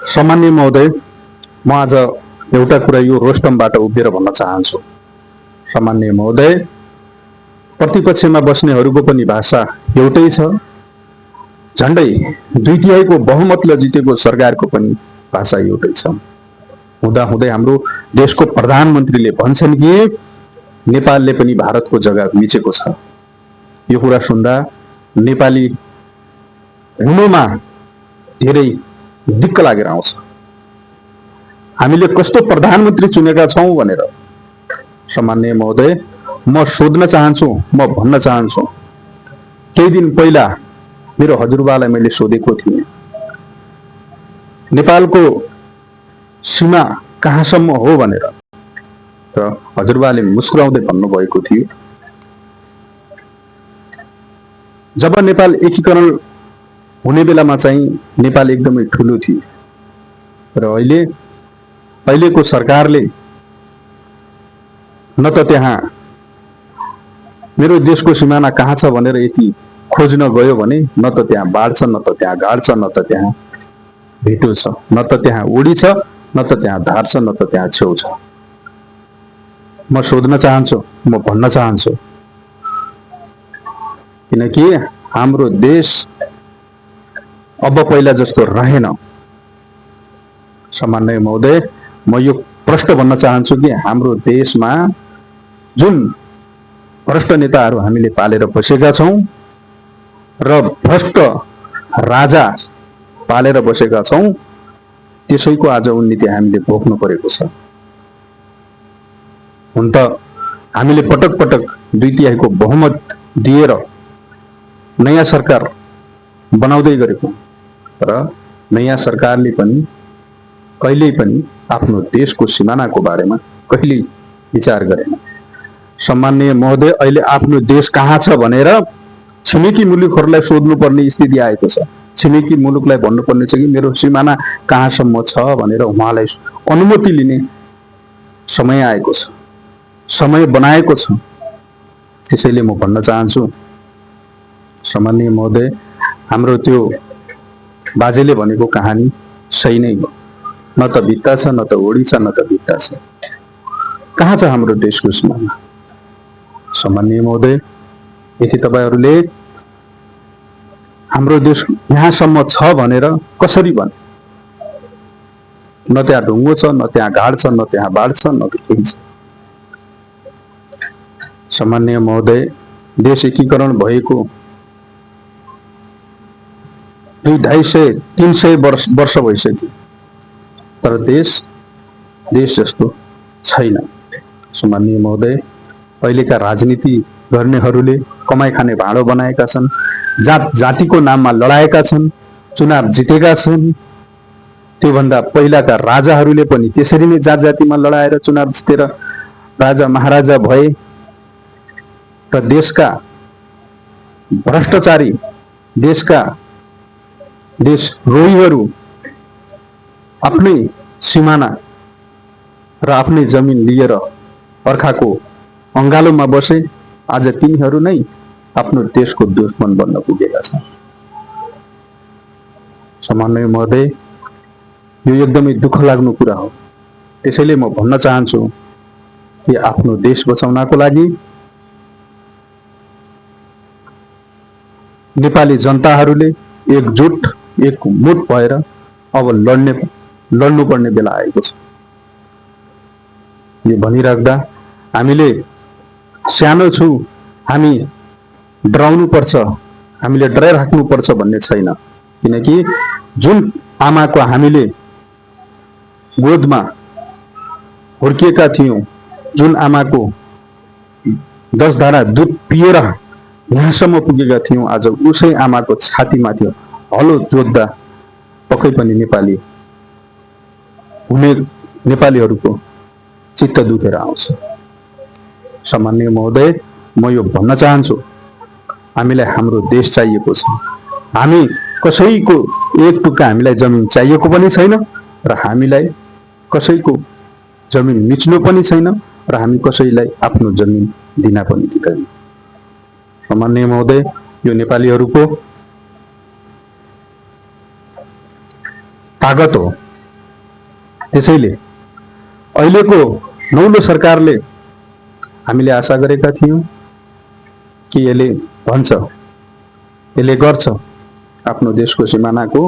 सामान्य महोदय, म आज एउटा कुरा यो रोस्टमबाट उभिएर भन्न चाहन्छु। सामान्य महोदय, प्रतिपक्षमा बस्नेहरूको पनि भाषा एउटै छ, झन्डै 2/3 बहुमतले जितेको सरकारको पनि भाषा एउटै छ। हुँदाहुँदै हाम्रो देशको प्रधानमन्त्रीले भन्छन् कि नेपालले पनि भारतको जग्गा मिचेको छ। यो कुरा सुन्दा नेपाली हुनुमा धेरै दिक्क लागेर आउँछ। हामीले कस्तो प्रधानमन्त्री चुनेका छौं भनेर सामान्य महोदय म सोध्न चाहन्छु, म भन्न चाहन्छु। केही दिन पहिला मेरो हजुरबालाई मैले सोधेको थिएँ, नेपालको सीमा कहाँसम्म हो भनेर, र हजुरबाले मुस्कुराउँदै भन्नुभएको थियो, जब नेपाल एकीकरण हुने बेलामा चाहिँ नेपाल एकदमै ठुलो थियो, र अहिलेको सरकारले न त त्यहाँ मेरो देशको सिमाना कहाँ छ भनेर यति खोज्न गयो भने न त त्यहाँ बाढ छ, न त त्यहाँ गाड छ, न त त्यहाँ भेटो छ, न त त्यहाँ ओडी छ, न त त्यहाँ धार छ, न त त्यहाँ छेउ छ। म सोध्न चाहन्छु, म भन्न चाहन्छु, किनकि हाम्रो देश अब पहिला जस्तो रहेन। सामान्य महोदय, म यो प्रश्न भन्न चाहन्छु कि हाम्रो देशमा जुन भ्रष्ट नेताहरू हामीले पालेर बसेका छौं र भ्रष्ट राजा पालेर बसेका छौं, त्यसैको आज उन्नति हामीले भोग्नु परेको छ। हुन त हामीले पटक पटक 2/3 बहुमत दिएर नयाँ सरकार बनाउँदै गरेको, र नयाँ सरकारले पनि कहिल्यै पनि आफ्नो देशको सिमानाको बारेमा कहिल्यै विचार गरेन। सामान्य महोदय, अहिले आफ्नो देश कहाँ छ भनेर छिमेकी मुलुकहरूलाई सोध्नुपर्ने स्थिति आएको छ। छिमेकी मुलुकलाई भन्नुपर्ने छ कि मेरो सिमाना कहाँसम्म छ भनेर उहाँलाई अनुमति लिने समय आएको छ, समय बनाएको छ। त्यसैले म भन्न चाहन्छु सामान्य महोदय, हाम्रो त्यो बाजेले भनेको कहानी सही नै हो। न त भित्ता छ, न त ओडी छ, न त भित्ता छ। कहाँ छ हाम्रो देशको सिमाना? सामान्य महोदय, यदि तपाईहरूले हाम्रो देश यहाँसम्म छ भनेर कसरी भने? न त्यहाँ ढुङ्गो छ, न त्यहाँ घाड छ, न त्यहाँ बाढ छ, न त केही छ। सामान्य महोदय, देश एकीकरण भएको 200-300 वर्ष भइसक्यो, तर देश जस्तो छैन। सामान्य महोदय, अहिलेका राजनीति गर्नेहरूले कमाई खाने भाँडो बनाएका छन्, जातिको नाममा लडाएका छन्, चुनाव जितेका छन्। त्योभन्दा पहिलाका राजाहरूले पनि त्यसरी नै जात जातिमा लडाएर चुनाव जितेर राजा महाराजा भए, र देशका भ्रष्टाचारी देशद्रोहीहरू आफ्नै सिमाना र आफ्नै जमिन लिएर अर्काको अङ्गालोमा बसे। आज तिनीहरू नै आफ्नो देशको दुश्मन बन्न पुगेका छन्। सामान्य महोदय, यो एकदमै दुःख लाग्नु कुरा हो। त्यसैले म भन्न चाहन्छु कि आफ्नो देश बचाउनको लागि नेपाली जनताहरूले एकजुट एकमुठ भएर अब लड्नुपर्ने बेला आएको छ। यो भनिराख्दा हामीले सानो छु, हामी डराउनु पर्छ, हामीले डराइराख्नु पर्छ भन्ने छैन। किनकि जुन आमाको हामीले गोदमा हुर्किएका थियौं, जुन आमाको 10 धारा दुध पिएर यहाँसम्म पुगेका थियौं, आज उसै आमाको छातीमाथि हलो जोत्दा पक्कै पनि नेपालीहरूको चित्त दुखेर आउँछ। सामान्य महोदय, म यो भन्न चाहन्छु, हामीलाई हाम्रो देश चाहिएको छ। हामी कसैको एक टुक्का हामीलाई जमिन चाहिएको पनि छैन, र हामीलाई कसैको जमिन मिच्नु पनि छैन, र हामी कसैलाई आफ्नो जमिन दिन पनि दिँदैन। सामान्य महोदय, यो नेपालीहरूको ताकत हो। त्यसैले अहिलेको नौलो सरकारले हामीले आशा गरेका थियौँ कि यसले भन्छ, यसले गर्छ, आफ्नो देशको सिमानाको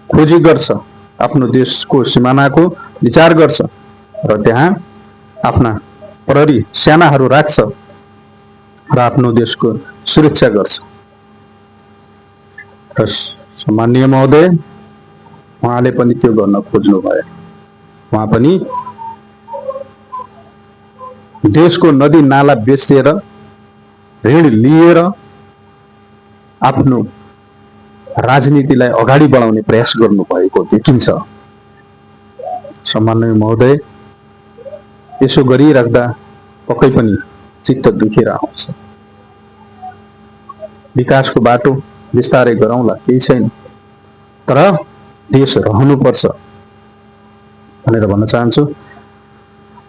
खोजी गर्छ, आफ्नो देशको सिमानाको विचार गर्छ र त्यहाँ आफ्ना प्रहरी सेनाहरू राख्छ र आफ्नो देशको सुरक्षा गर्छ। र सम्माननीय महोदय, उहाँले पनि त्यो गर्न खोज्नु भयो। उहाँ पनि देशको नदी नाला बेचेर ऋण लिएर आफ्नो राजनीतिलाई अगाडि बढाउने प्रयास गर्नुभएको देखिन्छ। सम्माननीय महोदय, यसो गरिराख्दा पक्कै पनि चित्त दुखेर आउँछ। विकासको बाटो बिस्तारै गरौँला, केही छैन, तर देश रहनुपर्छ भनेर भन्न चाहन्छु।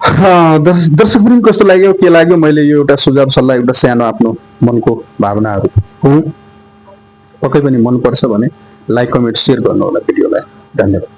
दर्शकवृन्द कस्तो लाग्यो, के लाग्यो, मैले यो एउटा सुझाव सल्लाह, एउटा सानो आफ्नो मनको भावनाहरू हो, पक्कै पनि मनपर्छ भने लाइक, कमेन्ट, सेयर गर्नु होला भिडियोलाई। धन्यवाद।